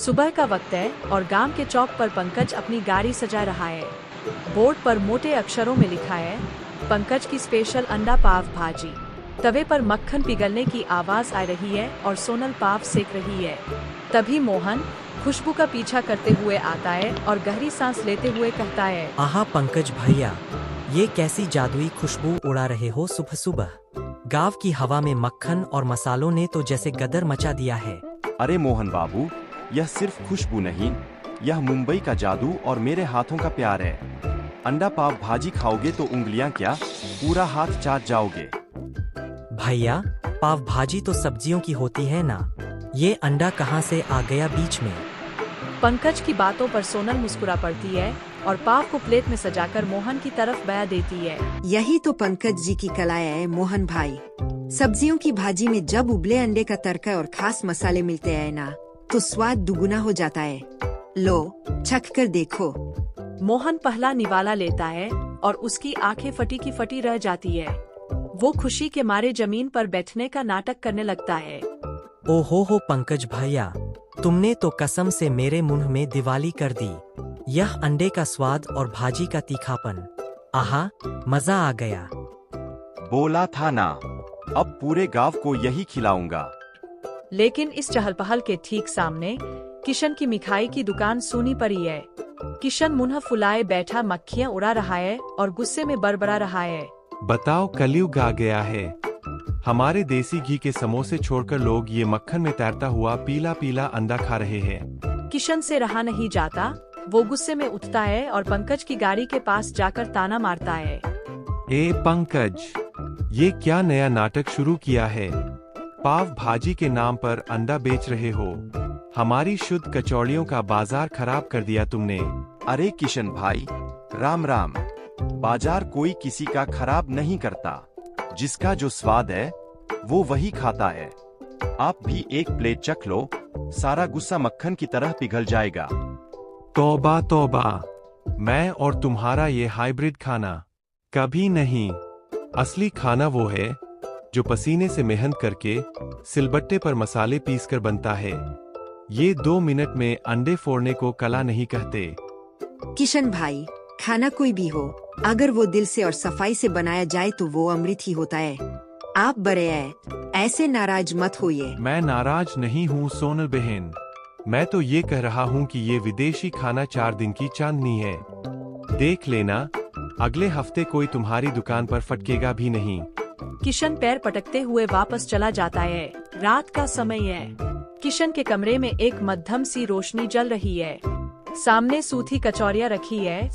सुबह का वक्त है और गांव के चौक पर पंकज अपनी गाड़ी सजा रहा है। बोर्ड पर मोटे अक्षरों में लिखा है, पंकज की स्पेशल अंडा पाव भाजी। तवे पर मक्खन पिघलने की आवाज आ रही है और सोनल पाव सेक रही है। तभी मोहन खुशबू का पीछा करते हुए आता है और गहरी सांस लेते हुए कहता है, आहा पंकज भैया, ये कैसी जादुई खुशबू उड़ा रहे हो सुबह सुबह। गांव की हवा में मक्खन और मसालों ने तो जैसे गदर मचा दिया है। अरे मोहन बाबू, यह सिर्फ खुशबू नहीं, यह मुंबई का जादू और मेरे हाथों का प्यार है। अंडा पाव भाजी खाओगे तो उंगलियां क्या, पूरा हाथ चाट जाओगे। भैया, पाव भाजी तो सब्जियों की होती है ना, ये अंडा कहाँ से आ गया बीच में। पंकज की बातों पर सोनल मुस्कुरा पड़ती है और पाव को प्लेट में सजाकर मोहन की तरफ बया देती है। यही तो पंकज जी की कला है मोहन भाई। सब्जियों की भाजी में जब उबले अंडे का तड़का और खास मसाले मिलते हैं ना, तो स्वाद दुगुना हो जाता है। लो, चख कर देखो। मोहन पहला निवाला लेता है और उसकी आंखें फटी की फटी रह जाती है। वो खुशी के मारे जमीन पर बैठने का नाटक करने लगता है। ओहो हो पंकज भैया, तुमने तो कसम से मेरे मुंह में दिवाली कर दी। यह अंडे का स्वाद और भाजी का तीखापन, आहा, मजा आ गया। बोला था ना, अब पूरे गांव को यही खिलाऊंगा। लेकिन इस चहल पहल के ठीक सामने किशन की मिठाई की दुकान सूनी पड़ी है। किशन मुंह फुलाए बैठा मक्खियां उड़ा रहा है और गुस्से में बड़बड़ा रहा है। बताओ, कलयुग आ गया है। हमारे देसी घी के समोसे छोड़कर लोग ये मक्खन में तैरता हुआ पीला पीला अंडा खा रहे हैं। किशन से रहा नहीं जाता, वो गुस्से में उठता है और पंकज की गाड़ी के पास जाकर ताना मारता है। ए पंकज, ये क्या नया नाटक शुरू किया है। पाव भाजी के नाम पर अंडा बेच रहे हो। हमारी शुद्ध कचौड़ियों का बाजार खराब कर दिया तुमने। अरे किशन भाई, राम राम। बाजार कोई किसी का खराब नहीं करता, जिसका जो स्वाद है वो वही खाता है। आप भी एक प्लेट चख लो, सारा गुस्सा मक्खन की तरह पिघल जाएगा। तौबा तौबा, मैं और तुम्हारा ये हाइब्रिड खाना कभी नहीं। असली खाना वो है जो पसीने से मेहनत करके सिलबट्टे पर मसाले पीसकर बनता है। ये 2 मिनट में अंडे फोड़ने को कला नहीं कहते। किशन भाई, खाना कोई भी हो, अगर वो दिल से और सफाई से बनाया जाए तो वो अमृत ही होता है। आप बड़े हैं, ऐसे नाराज मत होइए। मैं नाराज नहीं हूँ सोनल बहन, मैं तो ये कह रहा हूँ कि ये विदेशी खाना 4 दिन की चांदनी है। देख लेना, अगले हफ्ते कोई तुम्हारी दुकान पर फटकेगा भी नहीं। किशन पैर पटकते हुए वापस चला जाता है। रात का समय है। किशन के कमरे में एक मध्यम सी रोशनी जल रही है। सामने सूथी कचौरियां रखी है,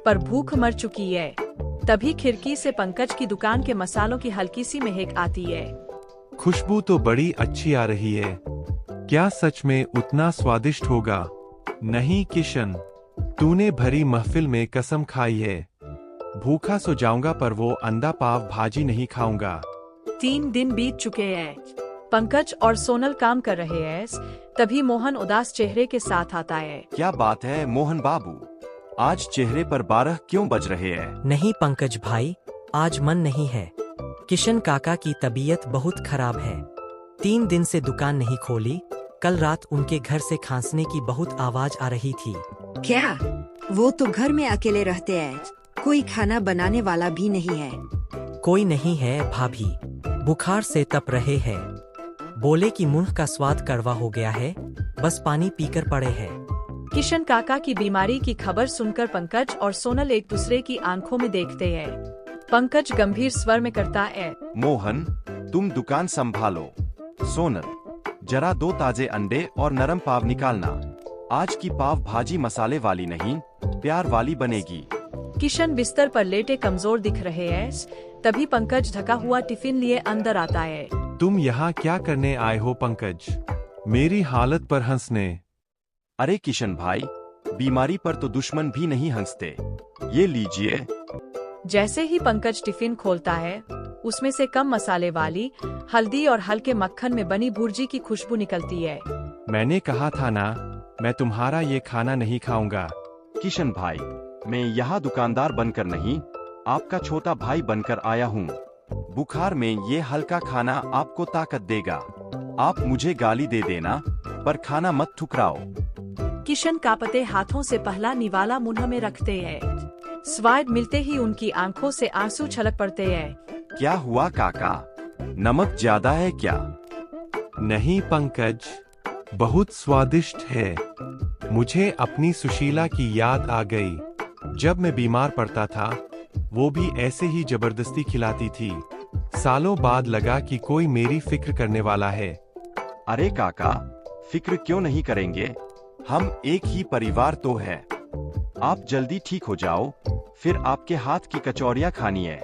पर भूख मर चुकी है। तभी खिड़की से पंकज की दुकान के मसालों की हल्की सी महक आती है। खुशबू तो बड़ी अच्छी आ रही है। क्या सच में उतना स्वादिष्ट होगा? नहीं किशन, तूने भरी महफिल में कसम खाई है। भूखा सो जाऊंगा पर वो अंडा पाव भाजी नहीं खाऊंगा। 3 दिन बीत चुके हैं। पंकज और सोनल काम कर रहे हैं। तभी मोहन उदास चेहरे के साथ आता है। क्या बात है मोहन बाबू, आज चेहरे पर 12 क्यों बज रहे हैं? नहीं पंकज भाई, आज मन नहीं है। किशन काका की तबीयत बहुत खराब है। 3 दिन से दुकान नहीं खोली। कल रात उनके घर से खांसने की बहुत आवाज आ रही थी। क्या? वो तो घर में अकेले रहते हैं, कोई खाना बनाने वाला भी नहीं है। कोई नहीं है भाभी, बुखार से तप रहे हैं। बोले कि मुंह का स्वाद कड़वा हो गया है, बस पानी पीकर पड़े हैं। किशन काका की बीमारी की खबर सुनकर पंकज और सोनल एक दूसरे की आंखों में देखते हैं। पंकज गंभीर स्वर में करता है, मोहन, तुम दुकान संभालो। सोनल, जरा 2 ताजे अंडे और नरम पाव निकालना। आज की पाव भाजी मसाले वाली नहीं, प्यार वाली बनेगी। किशन बिस्तर पर लेटे कमजोर दिख रहे हैं। तभी पंकज ढका हुआ टिफिन लिए अंदर आता है। तुम यहाँ क्या करने आए हो पंकज? मेरी हालत पर हंसने? अरे किशन भाई, बीमारी पर तो दुश्मन भी नहीं हंसते। ये लीजिए। जैसे ही पंकज टिफिन खोलता है, उसमें से कम मसाले वाली, हल्दी और हल्के मक्खन में बनी भुर्जी की खुशबू निकलती है। मैंने कहा था ना, मैं तुम्हारा ये खाना नहीं खाऊंगा। किशन भाई, मैं यहाँ दुकानदार बनकर नहीं, आपका छोटा भाई बनकर आया हूँ। बुखार में ये हल्का खाना आपको ताकत देगा। आप मुझे गाली दे देना, पर खाना मत ठुकराओ। किशन कांपते हाथों से पहला निवाला मुंह में रखते हैं। स्वाद मिलते ही उनकी आंखों से आंसू छलक पड़ते हैं। क्या हुआ काका? नमक ज्यादा है क्या? नहीं पंकज, बहुत स्वादिष्ट है। मुझे अपनी सुशीला की याद आ गई। जब मैं बीमार पड़ता था, वो भी ऐसे ही जबरदस्ती खिलाती थी। सालों बाद लगा कि कोई मेरी फिक्र करने वाला है। अरे काका, फिक्र क्यों नहीं करेंगे? हम एक ही परिवार तो है। आप जल्दी ठीक हो जाओ, फिर आपके हाथ की कचौरियाँ खानी है।